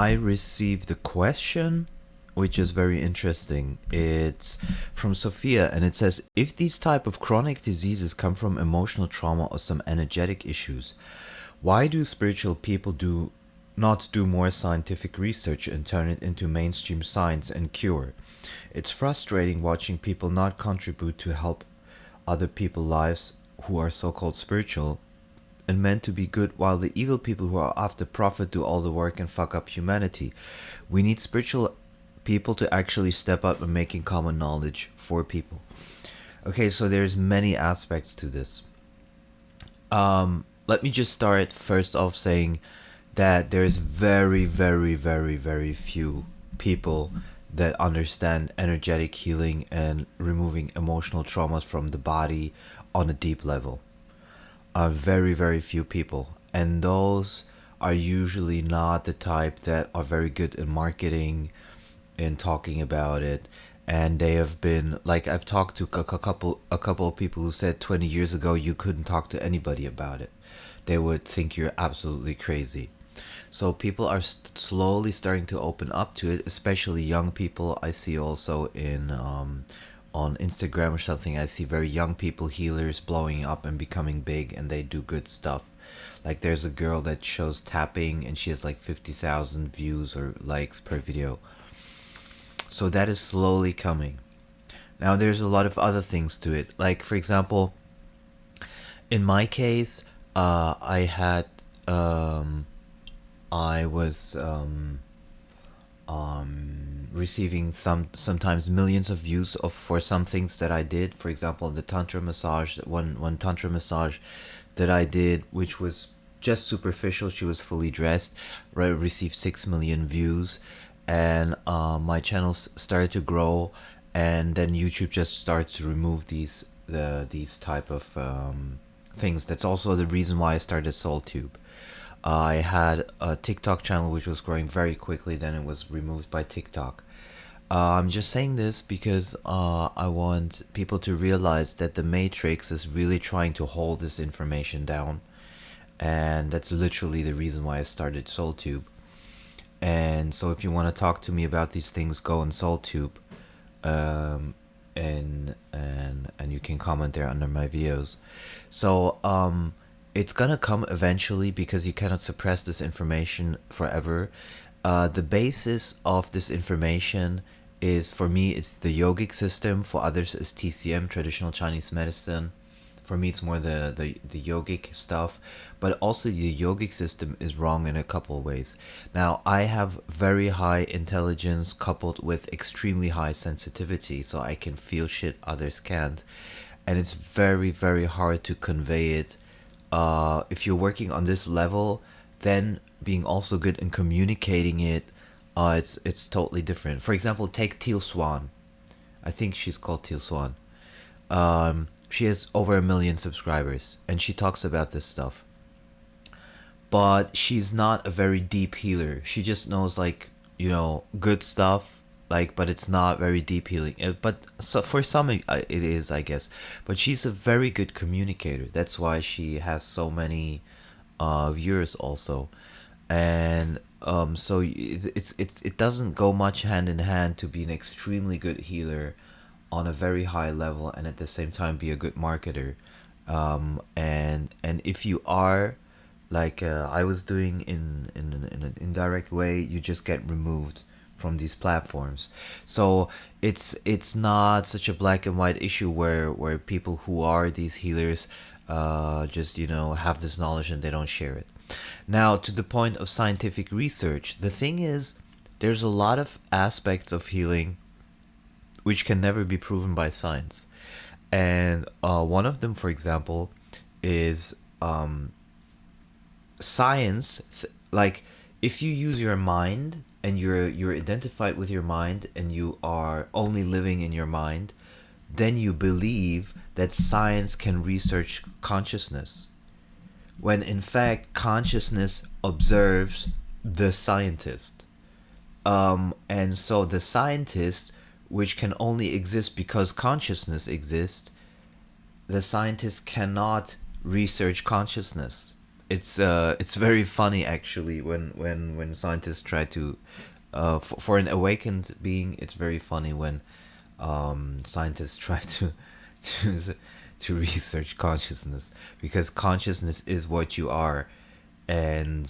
I received a question which is very interesting. It's from Sophia, and it says, if these type of chronic diseases come from emotional trauma or some energetic issues, why do spiritual people do not do more scientific research and turn it into mainstream science and cure? It's frustrating watching people not contribute to help other people's lives who are so-called spiritual and meant to be good, while the evil people who are after profit do all the work and fuck up humanity. We need spiritual people to actually step up and making common knowledge for people. Okay, so there's many aspects to this. Let me just start first off saying that there's very, very, very, very few people that understand energetic healing and removing emotional traumas from the body on a deep level. Very, very few people. And those are usually not the type that are very good in marketing and talking about it. And they have been, like, I've talked to a couple of people who said 20 years ago you couldn't talk to anybody about it. They would think you're absolutely crazy. So people are slowly starting to open up to it, especially young people. I see also in on Instagram or something, I see very young people, healers, blowing up and becoming big, and they do good stuff. Like, there's a girl that shows tapping, and she has like 50,000 views or likes per video. So that is slowly coming. Now there's a lot of other things to it. Like, for example, in my case, I had I was receiving sometimes millions of views for some things that I did. For example, the tantra massage, one tantra massage that I did, which was just superficial. She was fully dressed. Received 6 million views, and my channels started to grow, and then YouTube just starts to remove these type of things. That's also the reason why I started SoulTube. I had a TikTok channel which was growing very quickly, then it was removed by TikTok. I'm just saying this because I want people to realize that the Matrix is really trying to hold this information down. And that's literally the reason why I started SoulTube. And so if you want to talk to me about these things, go on SoulTube. And you can comment there under my videos. So it's gonna come eventually, because you cannot suppress this information forever. The basis of this information is, for me, it's the yogic system. For others, is TCM, traditional Chinese medicine. For me, it's more the yogic stuff. But also the yogic system is wrong in a couple of ways. Now, I have very high intelligence coupled with extremely high sensitivity, so I can feel shit others can't. And it's very, very hard to convey it. If you're working on this level, then being also good in communicating it, it's totally different. For example, take Teal Swan. I think she's called Teal Swan. She has over 1 million subscribers, and she talks about this stuff. But she's not a very deep healer. She just knows, like, good stuff, like, but it's not very deep healing. But so for some it is, I guess. But she's a very good communicator. That's why she has so many viewers also. And so it doesn't go much hand in hand to be an extremely good healer on a very high level and at the same time be a good marketer. And if you are, like I was doing in an indirect way, you just get removed from these platforms. So it's not such a black and white issue where people who are these healers just have this knowledge and they don't share it. Now, to the point of scientific research, the thing is, there's a lot of aspects of healing which can never be proven by science. And one of them, for example, is science. Like, if you use your mind and you're identified with your mind and you are only living in your mind, then you believe that science can research consciousness, when in fact consciousness observes the scientist. And so the scientist, which can only exist because consciousness exists, the scientist cannot research consciousness. it's very funny actually when scientists try to for an awakened being, it's very funny when scientists try to to research consciousness, because consciousness is what you are. And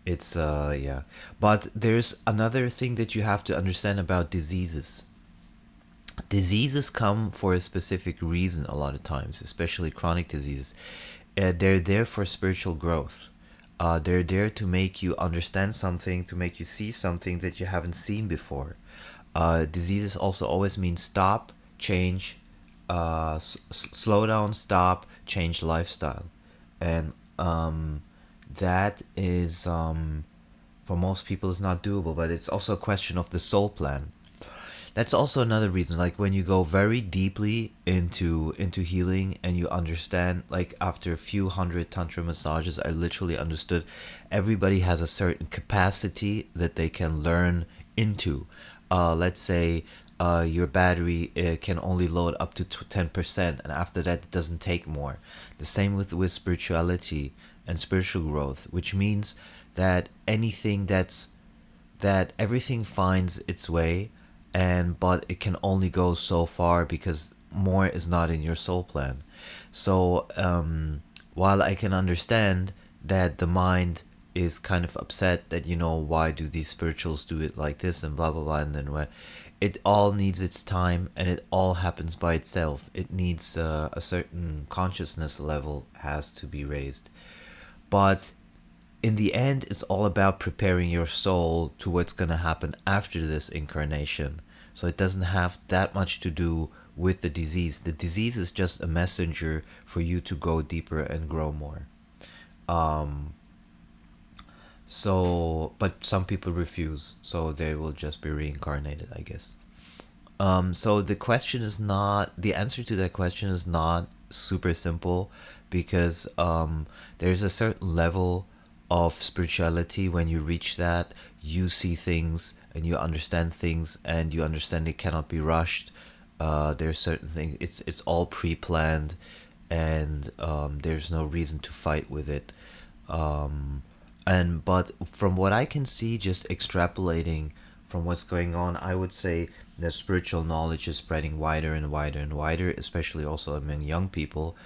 it's yeah. But there's another thing that you have to understand about diseases. Diseases come for a specific reason a lot of times, especially chronic diseases. They're there for spiritual growth. They're there to make you understand something, to make you see something that you haven't seen before. Diseases also always mean stop, change, slow down, stop, change lifestyle. And that is, for most people, is not doable, but it's also a question of the soul plan. That's also another reason, like when you go very deeply into healing and you understand, like after a few hundred tantra massages, I literally understood everybody has a certain capacity that they can learn into. Let's say your battery can only load up to 10%, and after that it doesn't take more. The same with spirituality and spiritual growth, which means that that everything finds its way, and but it can only go so far because more is not in your soul plan. So while I can understand that the mind is kind of upset that, why do these spirituals do it like this and blah blah blah, and then what, it all needs its time and it all happens by itself. It needs a certain consciousness level has to be raised. But in the end, it's all about preparing your soul to what's going to happen after this incarnation. So it doesn't have that much to do with the disease. The disease is just a messenger for you to go deeper and grow more. But some people refuse, so they will just be reincarnated, I guess. So the answer to that question is not super simple, because there's a certain level of spirituality. When you reach that, you see things and you understand things, and you understand it cannot be rushed. There's certain things, it's all pre-planned, and there's no reason to fight with it. But from what I can see, just extrapolating from what's going on, I would say that spiritual knowledge is spreading wider and wider and wider, especially also among young people.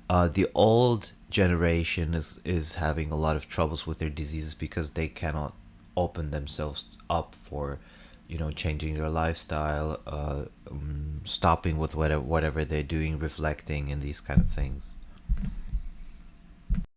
The old generation is having a lot of troubles with their diseases because they cannot open themselves up for, changing their lifestyle, stopping with whatever they're doing, reflecting, and these kind of things.